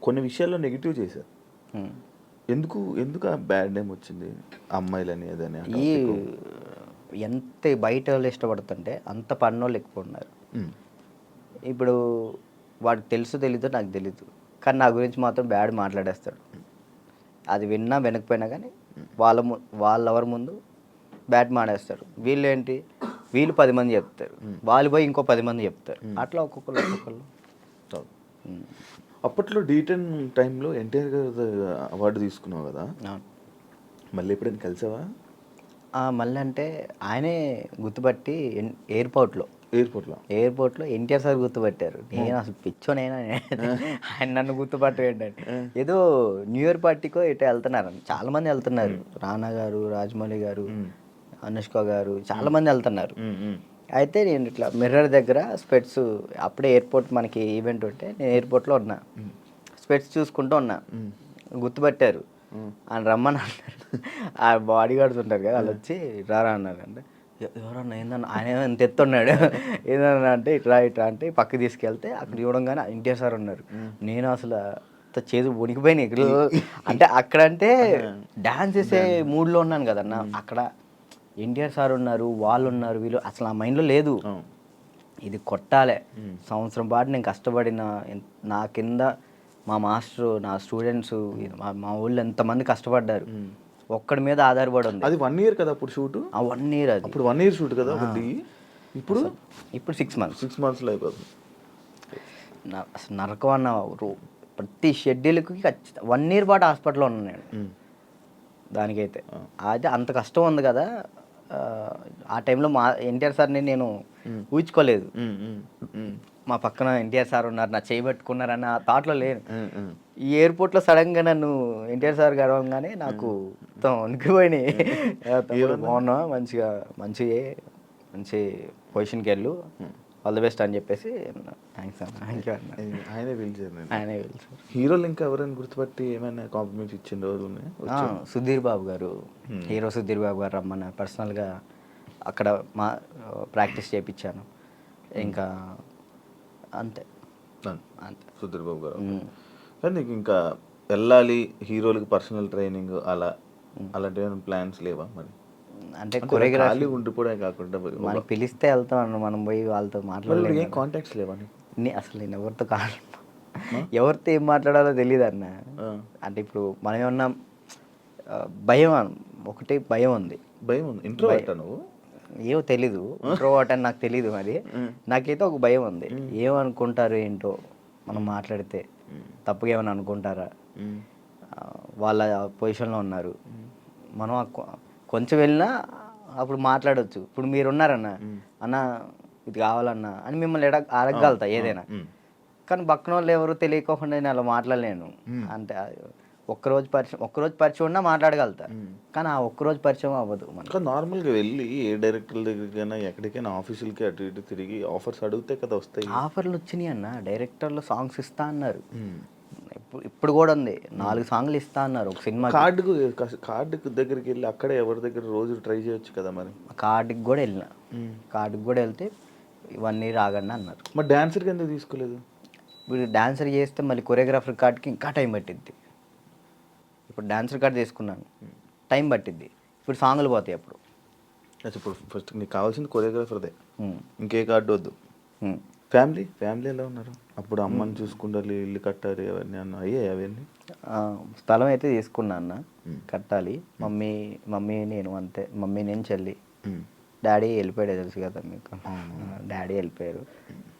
కొన్ని విషయాల్లో నెగిటివ్ చేశారు, ఎందుకు ఆ బ్యాడ్ నేమ్ వచ్చింది అమ్మాయిలని అదని? ఈ ఎంత బయట వాళ్ళు ఇష్టపడుతుంటే అంత పన్నోళ్ళు ఎక్కువ ఉన్నారు. ఇప్పుడు వాడికి తెలీదో నాకు తెలీదు, కానీ నా గురించి మాత్రం బ్యాడ్ మాట్లాడేస్తాడు. అది విన్నా వినకపోయినా కానీ వాళ్ళెవరి ముందు బ్యాడ్ మాడేస్తారు. వీళ్ళు 10 మంది చెప్తారు, వాళ్ళు పోయి ఇంకో 10 మంది చెప్తారు, అట్లా ఒక్కొక్కరు. అప్పట్లో D10 టైంలో ఎన్టీఆర్ గారు అవార్డు తీసుకున్నావు కదా, మళ్ళీ ఎప్పుడైనా కలిసావా? మళ్ళీ అంటే ఆయనే గుర్తుపట్టి ఎయిర్పోర్ట్లో ఎన్టీఆర్ సార్ గుర్తుపట్టారు. నేను అసలు పిచ్చోనైనా ఆయన నన్ను గుర్తుపట్టం ఏంటంటే, ఏదో న్యూ ఇయర్ పార్టీకో ఇటు వెళ్తున్నారు, చాలా మంది వెళ్తున్నారు, రానా గారు, రాజమౌళి గారు, అనుష్క గారు, చాలా మంది వెళ్తున్నారు. అయితే నేను ఇట్లా మిర్రర్ దగ్గర స్పెట్స్, అప్పుడే ఎయిర్పోర్ట్ మనకి ఈవెంట్ ఉంటే నేను ఎయిర్పోర్ట్లో ఉన్నా, స్పెట్స్ చూసుకుంటూ ఉన్నా, గుర్తుపట్టారు, ఆయన రమ్మని అన్నారు. ఆ బాడీ గార్డ్స్ ఉంటారు కదా, వాళ్ళు వచ్చి రారా అన్నారు. అంటే ఎవరన్నా ఏందన్నా, ఆయన ఎంత ఎత్తున్నాడు, ఏదన్నా అంటే ఇట్లా అంటే పక్కకి తీసుకెళ్తే అక్కడ చూడంగానే ఎన్టీఆర్ సార్ ఉన్నారు. నేను అసలు చేదు వణికిపోయినాయి ఇక్కడ. అంటే అక్కడంటే డాన్స్ చేసే మూడ్లో ఉన్నాను కదన్న, అక్కడ ఎన్టీఆర్ సార్ ఉన్నారు, వాళ్ళు ఉన్నారు, వీళ్ళు అసలు ఆ మైండ్లో లేదు. ఇది కొట్టాలి, సంవత్సరం పాటు నేను కష్టపడిన, నా కింద మా మాస్టరు, నా స్టూడెంట్స్, మా ఊళ్ళో ఎంతమంది కష్టపడ్డారు, ఒక్కడి మీద ఆధారపడి ఉంది. అది 1 year కదా అప్పుడు షూట్? 1 year. అది అప్పుడు 1 year షూట్ కదా ఒకటి. ఇప్పుడు 6 months. 6 monthsలో అయిపోతుంది. అసలు నరకం అన్న, ప్రతి షెడ్యూల్కి ఖచ్చితంగా 1 year పాటు హాస్పిటల్లో ఉన్నాను నేను. దానికైతే అయితే అంత కష్టం ఉంది కదా. ఆ టైంలో మా ఎన్టీఆర్ సార్ని నేను ఊహించుకోలేదు. మా పక్కన ఎన్టీఆర్ సార్ ఉన్నారు, నా చేయి పట్టుకున్నారన్న థాట్లో లేను. ఈ ఎయిర్పోర్ట్లో సడన్గా నన్ను ఎన్టీఆర్ సార్ గడవగానే నాకు మొత్తం వణికిపోయినాయి. బాగున్నా, మంచి పొజిషన్కి వెళ్ళు, ఆల్ ది బెస్ట్ అని చెప్పేసి థ్యాంక్స్ అన్న, థ్యాంక్ యూ అన్న. ఆయనే పిలిచారు నేను. ఆయనే పిలిచారు. హీరోలు ఇంకా ఎవరైనా గుర్తుపట్టి ఏమైనా కాంప్లిమెంట్స్ ఇచ్చిన రోజులు ఉన్నాయి? సుధీర్ బాబు గారు, హీరో సుధీర్ బాబు గారు రమ్మన్నారు పర్సనల్గా, అక్కడ మా ప్రాక్టీస్ చేయించాను. ఇంకా అంతే అంతే. సుధీర్ బాబు గారు. కానీ నీకు ఇంకా వెళ్ళాలి హీరోలకి పర్సనల్ ట్రైనింగ్ అలాంటి ఏమైనా ప్లాన్స్ లేవా మరి? అంటే కొరియోగ్రఫీ ఉండిపోవడం కాకుండా మనకి పిలిస్తే వెళ్తాం అన్న, మనం పోయి వాళ్ళతో మాట్లాడలేదు. ఏం కాంటాక్ట్స్ లేవా? అసలు నేను ఎవరితో ఎవరితో ఏం మాట్లాడాలో తెలియదు అన్న. అంటే ఇప్పుడు మనం ఏమన్నా భయం, ఒకటి భయం ఉంది. భయం ఉంది. ఇంట్రోవర్ట్ నువ్వు? ఏమో తెలీదు, ఇంట్రోవర్ట్ అని నాకు తెలీదు. మరి నాకైతే ఒక భయం ఉంది. ఏమనుకుంటారు ఏంటో, మనం మాట్లాడితే తప్పుగా ఏమైనా అనుకుంటారా, వాళ్ళ పొజిషన్లో ఉన్నారు, మనం కొంచెం వెళ్ళినా అప్పుడు మాట్లాడవచ్చు. ఇప్పుడు మీరు ఉన్నారన్న, అన్న ఇది కావాలన్నా అని మిమ్మల్ని అడగగలుగుతా ఏదైనా. కానీ పక్కన వాళ్ళు ఎవరు తెలియకోకుండా నేను అలా మాట్లాడలేను. అంటే ఒక్కరోజు పరిచయం ఉన్నా మాట్లాడగలుగుతా, కానీ ఆ ఒక్కరోజు పరిచయం అవ్వదు. మనకు నార్మల్గా వెళ్ళి ఏ డైరెక్టర్ దగ్గరికైనా ఎక్కడికైనా ఆఫీసులకి అటు ఇటు తిరిగి ఆఫర్స్ అడిగితే కదా వస్తాయి. ఆఫర్లు వచ్చినాయి అన్న, డైరెక్టర్లు సాంగ్స్ ఇస్తా అన్నారు. ఇప్పుడు కూడా ఉంది, 4 సాంగ్లు ఇస్తా అన్నారు ఒక సినిమా. కార్డుకు దగ్గరికి వెళ్ళి అక్కడే ఎవరి దగ్గర రోజు ట్రై చేయొచ్చు కదా మరి. కార్డుకి కూడా వెళ్ళిన, కార్డుకి కూడా వెళ్తే ఇవన్నీ రాగండి అన్నారు. మరి డాన్సర్కి ఎందుకు తీసుకోలేదు? ఇప్పుడు డాన్సర్ చేస్తే మళ్ళీ కొరియోగ్రాఫర్ కార్డ్కి ఇంకా టైం పట్టిద్ది. ఇప్పుడు డాన్సర్ కార్డ్ తీసుకున్నాను, టైం పట్టిద్ది. ఇప్పుడు సాంగ్లు పోతాయి అప్పుడు. ఇప్పుడు ఫస్ట్ నీకు కావాల్సింది కొరియోగ్రాఫర్దే, ఇంకే కార్డు వద్దు. ఫ్యామిలీ ఎలా ఉన్నారు? అప్పుడు అమ్మని చూసుకుంటారు, ఇల్లు కట్టాలి అవన్నీ అన్న అయ్యాయి అవన్నీ? స్థలం అయితే తీసుకున్నా అన్న, కట్టాలి. మమ్మీ నేను అంతే, మమ్మీ నేను చెల్లి. డాడీ వెళ్ళిపోయాడు తెలుసు కదా మీకు, డాడీ వెళ్ళిపోయారు.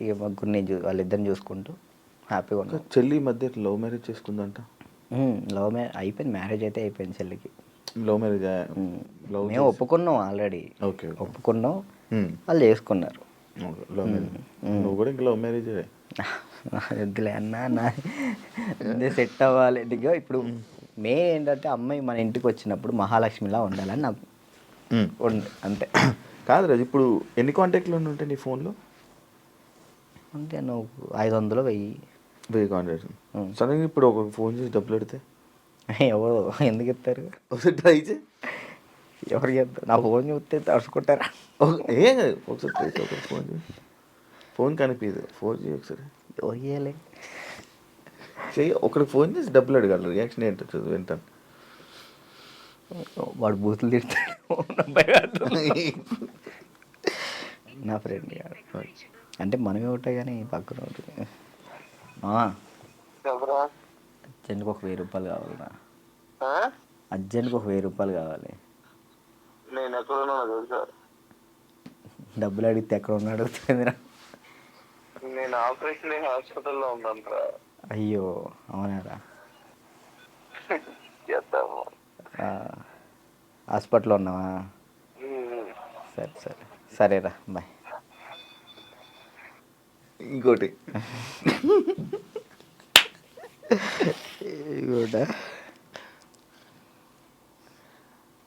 ఇక ముగ్గురు వాళ్ళిద్దరిని చూసుకుంటూ హ్యాపీగా ఉన్నా. చెల్లి మధ్య లవ్ మ్యారేజ్ చేసుకుందంట? లవ్ మ్యారేజ్ అయిపోయింది, మ్యారేజ్ అయితే అయిపోయింది చెల్లికి. Love marriage? మేము ఒప్పుకున్నాం ఆల్రెడీ. ఓకే, ఒప్పుకున్నాం, వాళ్ళు చేసుకున్నారు. Love marriage? నువ్వు కూడా ఇంకా లవ్ మ్యారేజ్? వద్దులే అన్న, సెట్ అవ్వాలి. ఇప్పుడు మెయిన్ ఏంటంటే అమ్మాయి మన ఇంటికి వచ్చినప్పుడు మహాలక్ష్మిలా ఉండాలని నాకు అంతే. కాదు రాజు, ఇప్పుడు ఎన్ని కాంటాక్ట్లు ఉంటాయి నీ ఫోన్లో? అంటే నువ్వు 500 1000 కాంటాక్ట్స్. సడన్గా ఇప్పుడు ఒక ఫోన్ చేసి డబ్బులు పెడితే ఎవరు ఎందుకు ఇస్తారు? ఒకసారి ట్రై చేయి. ఎవరు చెప్తారు? నా ఫోన్ చూస్తే తడుచుకుంటారా? ఏం కాదు, ఒకసారి ట్రై చేయి. ఒకసారి ఫోన్ చేయి, ఫోన్ కనిపించదు, ఫోన్ చేయి ఒకసారి. ఎవరు చేయాలి? చెయ్యి, ఒకరికి ఫోన్ చేసి డబ్బులు అడగాలి. రియాక్షన్ ఏంటో వింటాను. వాడు బూతులు తిడతాడు నా ఫ్రెండ్ గారు. అంటే మనమే ఉంటాయి కానీ పక్కన ఉంటుంది. అర్జెంట్కి ఒక 1000 రూపాయలు కావాలరా, అర్జెంట్కి ఒక 1000 రూపాయలు కావాలి. డబ్బులు అడిగితే ఎక్కడ ఉన్నా అడుగుతుందిరా. నేను ఆపరేషన్ హాస్పిటల్లో ఉన్నాను. అయ్యో అవునారా? హాస్పిటల్లో ఉన్నావా? సరేరా, బాయ్. ఇంకోటి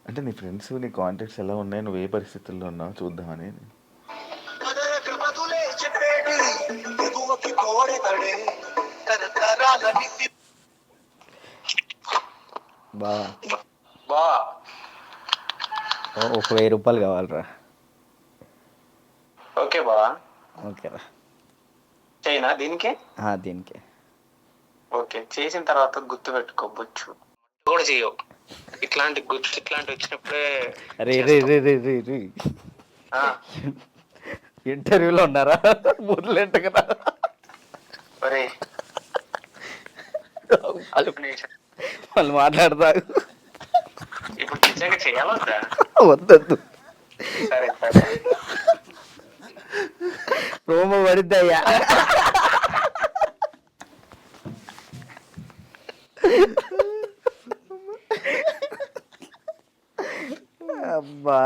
అంటే నీ ఫ్రెండ్స్ నీ కాంటాక్ట్స్ ఎలా ఉన్నాయి, నువ్వు ఏ పరిస్థితుల్లో ఉన్నావు చూద్దామని. ఒక 1000 రూపాయలు కావాలరా. ఓకే బా, ఓకేరా. చేయనా దీనికి? దీనికి ఓకే. చేసిన తర్వాత గుర్తు పెట్టుకోవచ్చు కూడా చేయవు. ఇట్లాంటి వచ్చినప్పుడే ఇంటర్వ్యూలో ఉన్నారా? బుర్లేంట కదా వాళ్ళు మాట్లాడతారు. ఇప్పుడు నిజంగా చేయాలొద్దా? వద్దొద్దు, సరే సరే. ప్రోమో పడిద్దయ్యా. అబ్బా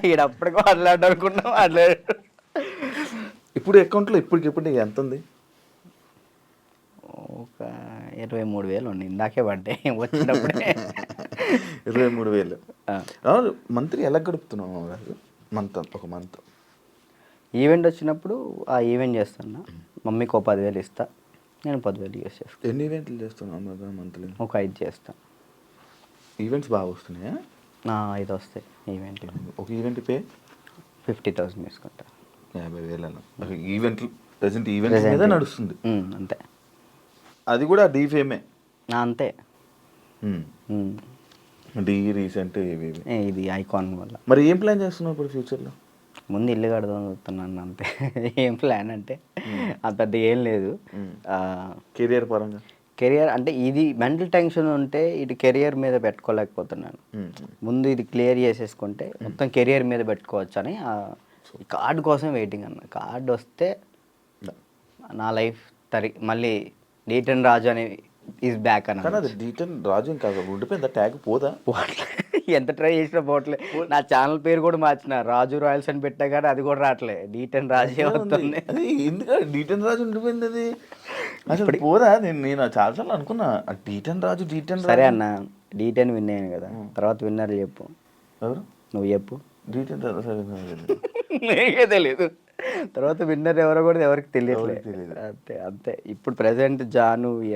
ఈడప్పటికి మాట్లాడనుకున్నా మాట్లాడు. ఇప్పుడు అకౌంట్లో ఇప్పటికిప్పుడు నీకు ఎంత ఉంది? ఒక 23,000 ఉండి ఇందాకే పడ్డాయి వచ్చినప్పుడే. 23,000. ఆ. మంత్లీ ఎలా గడుపుతున్నావు రాజు? ఒక మంత్ ఈవెంట్ వచ్చినప్పుడు ఆ ఈవెంట్ చేస్తున్నా, మమ్మీకి 10,000 ఇస్తా, నేను 10,000 యూస్ చేస్తాను. ఎన్ని ఈవెంట్లు చేస్తున్నావు మంత్లీ? ఒక 5 చేస్తాను. ఈవెంట్స్ బాగా వస్తున్నాయా? 5 వస్తాయి ఈవెంట్. ఒక ఈవెంట్ పే 50,000 తీసుకుంటా. 50,000 ఈవెంట్లు ప్రజెంట్ ఈవెంట్ మీద నడుస్తుంది. అంతే. అది కూడా డీఫేమే. అంతే. డీ రీసెంట్ ఇవి ఇది ఐకాన్ వల్ల. మరి ఏం ప్లాన్ చేస్తున్నావు ఇప్పుడు ఫ్యూచర్లో? ముందు ఇల్లు కడదాం చూస్తున్నాను అంతే. ఏం ప్లాన్ అంటే అంత పెద్ద ఏం లేదు. కెరియర్ పరంగా కెరియర్ అంటే ఇది మెంటల్ టెన్షన్ ఉంటే ఇటు కెరియర్ మీద పెట్టుకోలేకపోతున్నాను. ముందు ఇది క్లియర్ చేసేసుకుంటే మొత్తం కెరియర్ మీద పెట్టుకోవచ్చు అని ఈ కార్డు కోసం వెయిటింగ్ అన్న. కార్డు వస్తే నా లైఫ్ మళ్ళీ డీటన్ రాజు అని ఈజ్ బ్యాక్ అన్న. కానీ అది డీటన్ రాజు ఇంకా ఉండిపోయింది, ట్యాగ్ పోదా? ఎంత ట్రై చేసినా పోవట్లే. నా ఛానల్ పేరు కూడా మార్చిన, రాజు రాయల్స్ అని పెట్టా కానీ అది కూడా రావట్లే, డీటన్ రాజే వస్తుంది. అది ఎందుకంటే డీటన్ రాజు ఉండిపోయింది, అది అసలు పోదా? నేను చాలాసార్లు అనుకున్నా డీటన్ రాజు. సరే అన్న, డీటెన్ విన్ అయ్యాను కదా, తర్వాత విన్నర్ చెప్పు. ఎవరు? నువ్వు చెప్పు. డీటన్ నీకే తెలియదు, తర్వాత విన్నర్ ఎవరో కూడా ఎవరికి తెలియట్లేదు. అంతే అంతే. ఇప్పుడు ప్రెసెంట్ జాను ఈ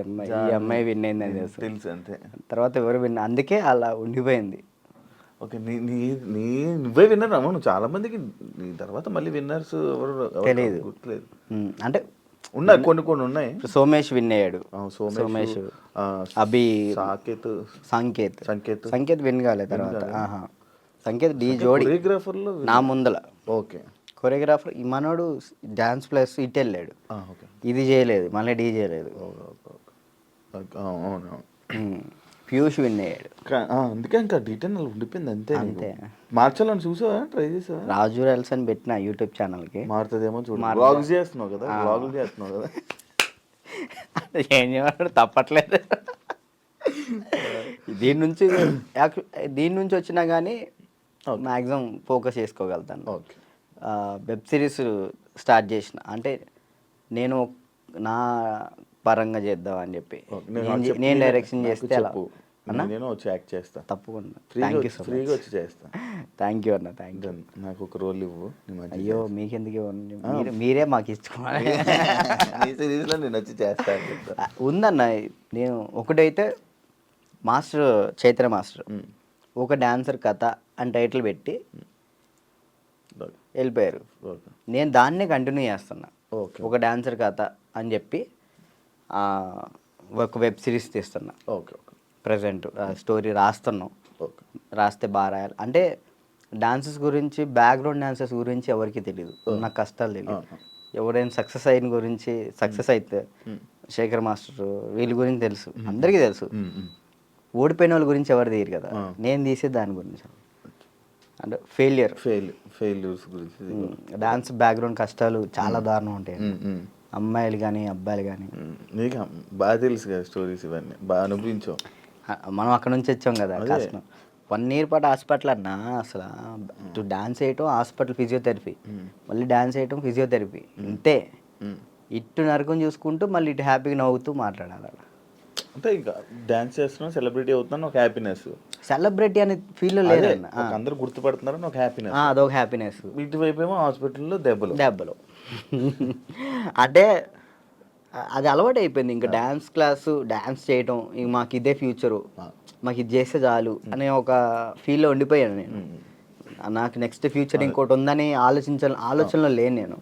అమ్మాయి విన్ అయిందని తెలుసు అంతే. తర్వాత ఎవరు విన్, అందుకే అలా ఉండిపోయింది. ఓకే, నువ్వే విన్నర్ అమ్మా. నువ్వు చాలా మందికి నీ తర్వాత మళ్ళీ విన్నర్స్ ఎవరు తెలియదు, గుర్తులేదు. అంటే ఉన్నాయి, కొన్ని ఉన్నాయి. సోమేష్ విన్ అయ్యాడు. సోమేష్, అభి, సంకేత్ విన్ కాలేదు. తర్వాత సంకేత్ డీ జోడి కొరియోగ్రాఫర్లో నా ముందల. ఓకే, కొరియోగ్రాఫర్ ఈ మనోడు డాన్స్ ప్లస్ ఇట్ వెళ్ళాడు, ఇది చేయలేదు, మళ్ళీ డీ చేయలేదు. పీయూష్ విన్ అయ్యాడు. అందుకే ఇంకా డీటెయిల్ ఉండిపోయింది అంతే. అంతే. మార్చాలని చూసావా? ట్రై చేసావా? రాజు రైల్స్ అని పెట్టిన యూట్యూబ్ ఛానల్కి. మారుతుందేమో చూడు. వ్లాగ్స్ చేస్తున్నావు కదా, వ్లాగులు చేస్తున్నావు కదా. ఏం చేయమంటాడు, తప్పట్లేదు. దీని నుంచి వచ్చినా కానీ మ్యాక్సిమం ఫోకస్ చేసుకోగలుగుతాను. ఓకే. వెబ్ సిరీస్ స్టార్ట్ చేసిన, అంటే నేను నా పరంగా చేద్దాం అని చెప్పి నేను డైరెక్షన్ చేస్తే అలా నేను వచ్చి యాక్ట్ చేస్తా తప్పకుండా. ఫ్రీగా వచ్చి చేస్తా. థ్యాంక్ యూ అన్న, థ్యాంక్ యూ. నాకు ఒక రోల్ ఇవ్వు. అయ్యో మీకెందుకు ఇవ్వండి, మీరే మాకు ఇచ్చుకోవాలి. సిరీస్లో నేను వచ్చి చేస్తా. ఉందన్న, నేను ఒకటైతే మాస్టర్ చైత్ర మాస్టర్ ఒక డాన్సర్ కథ అని టైటిల్ పెట్టి వెళ్ళిపోయారు. నేను దాన్నే కంటిన్యూ చేస్తున్నా. ఒక డాన్సర్ కథ అని చెప్పి ఒక వెబ్ సిరీస్ తీస్తున్నా. ఓకే. ప్రజెంట్ స్టోరీ రాస్తున్నాం. రాస్తే బాగా రాయాలి. అంటే డాన్సెస్ గురించి, బ్యాక్గ్రౌండ్ డాన్సెస్ గురించి ఎవరికి తెలియదు, నాకు కష్టాలు తెలియదు. ఎవరైనా సక్సెస్ అయిన గురించి, సక్సెస్ అయితే శేఖర్ మాస్టర్ వీళ్ళ గురించి తెలుసు, అందరికీ తెలుసు. ఓడిపోయిన వాళ్ళ గురించి ఎవరు తీయరు కదా, నేను తీసే దాని గురించి. అంటే ఫెయిల్యూర్స్ గురించి. డాన్స్ బ్యాక్గ్రౌండ్ కష్టాలు చాలా దారుణం ఉంటాయి, అమ్మాయిలు కానీ అబ్బాయిలు కానీ. నీకు బాగా తెలుసు కదా స్టోరీస్, ఇవన్నీ బాగా అనుభవించావు. మనం అక్కడ నుంచి వచ్చాం కదా, కష్టం. 1 year పాటు హాస్పిటల్ అన్నా, అసలు డాన్స్ వేయటం హాస్పిటల్, ఫిజియోథెరపీ, మళ్ళీ డాన్స్ వేయటం ఫిజియోథెరపీ, ఇంతే. ఇటు నరకం చూసుకుంటూ మళ్ళీ ఇటు హ్యాపీగా నవ్వుతూ మాట్లాడాలి. అంటే ఇంకా డాన్స్ చేస్తున్నావు, సెలబ్రిటీ అవుతున్నాను, ఒక హ్యాపీనెస్. సెలబ్రిటీ అనే ఫీల్ లేదన్న, అందరూ గుర్తుపడుతున్నారని ఒక హ్యాపీనెస్, అదొక హ్యాపీనెస్. ఇటువైపు ఏమో హాస్పిటల్లో దెబ్బలు. అంటే అది అలవాటు అయిపోయింది. ఇంకా డాన్స్ క్లాసు, డాన్స్ చేయటం, ఇంక మాకు ఇదే ఫ్యూచరు, మాకు ఇది చేస్తే చాలు అనే ఒక ఫీల్లో ఉండిపోయాను నేను. నాకు నెక్స్ట్ ఫ్యూచర్ ఇంకోటి ఉందని ఆలోచనలో లేను నేను.